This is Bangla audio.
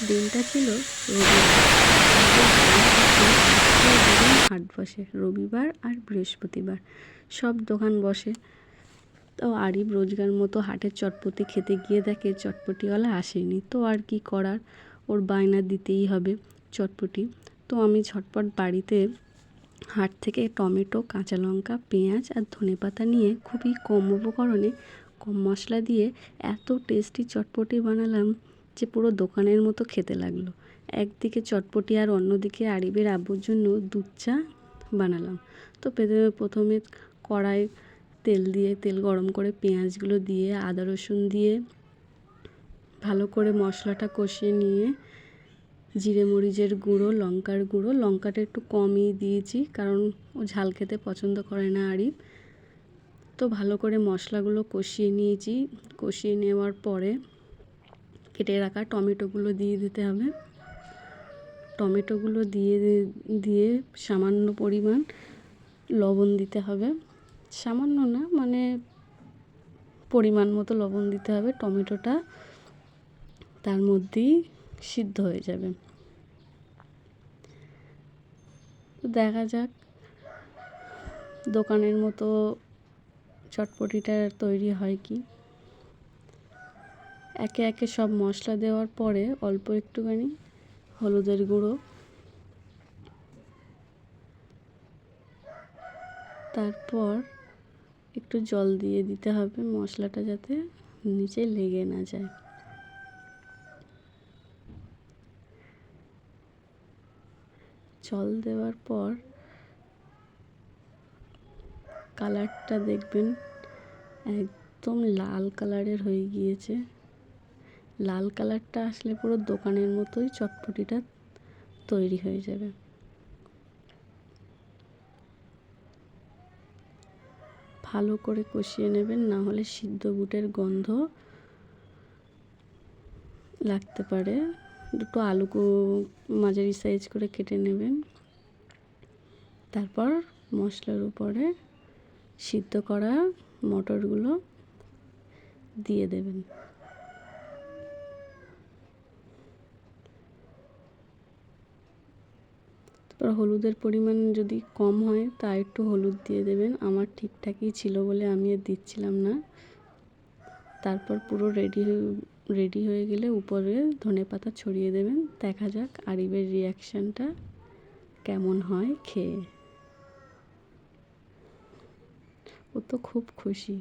দিনটা ছিল রবিবার। হাট বসে রবিবার আর বৃহস্পতিবার, সব দোকান বসে। তো আরিফ রোজগার মতো হাটের চটপটি খেতে গিয়ে দেখে চটপটিওয়ালা আসেনি। তো আর কি করার, ওর বায়না দিতেই হবে চটপটি। তো আমি ঝটপট বাড়িতে হাট থেকে টমেটো, কাঁচা লঙ্কা, পেঁয়াজ আর ধনেপাতা নিয়ে খুবই কম উপকরণে, কম মশলা দিয়ে এত টেস্টি চটপটি বানালাম যে পুরো দোকানের মতো খেতে লাগলো। একদিকে চটপটি আর অন্যদিকে আরিফের আব্বুর জন্য দুধ চা বানালাম। তো প্রথমে কড়াই তেল গরম করে পেঁয়াজগুলো দিয়ে আদা রসুন দিয়ে ভালো করে মশলাটা কষিয়ে নিয়ে জিরে মরিচের গুঁড়ো, লঙ্কার গুঁড়ো, লঙ্কাটা একটু কমই দিয়েছি কারণ ও ঝাল খেতে পছন্দ করে না আরিফ। তো ভালো করে মশলাগুলো কষিয়ে নিয়েছি। কষিয়ে নেওয়ার পরে কেটে রাখা টমেটোগুলো দিয়ে দিতে হবে। টমেটোগুলো দিয়ে সামান্য পরিমাণ লবণ দিতে হবে। সামান্য না, মানে পরিমাণ মতো লবণ দিতে হবে। টমেটোটা তার মধ্যেই সিদ্ধ হয়ে যাবে। তো দেখা যাক দোকানের মতো চটপটিটা তৈরি হয় কি। একে একে সব মশলা দেওয়ার পরে অল্প একটুখানি হলুদের গুঁড়ো, তারপর একটু জল দিয়ে দিতে হবে মশলাটা যাতে নিচে লেগে না যায়। জল দেওয়ার পর কালারটা দেখবেন একদম লাল কালারের হয়ে গিয়েছে। লাল কালারটা আসলে পুরো দোকানের মতোই চটপটিটা তৈরি হয়ে যাবে। ভালো করে কষিয়ে নেবেন, না হলে সিদ্ধ বুটের গন্ধ লাগতে পারে। দুটো আলু মাঝারি সাইজ করে কেটে নেবেন। তারপর মশলার উপরে সিদ্ধ করা মটরগুলো দিয়ে দেবেন। তারপর হলুদের পরিমাণ যদি কম হয় তা একটু হলুদ দিয়ে দেবেন। আমার ঠিকঠাকই ছিল বলে আমি আর দিচ্ছিলাম না। তারপর পুরো রেডি হয়ে গেলে উপরে ধনেপাতা ছড়িয়ে দেবেন। দেখা যাক আরিফের রিয়াকশানটা কেমন হয় খেয়ে। ও তো খুব খুশি।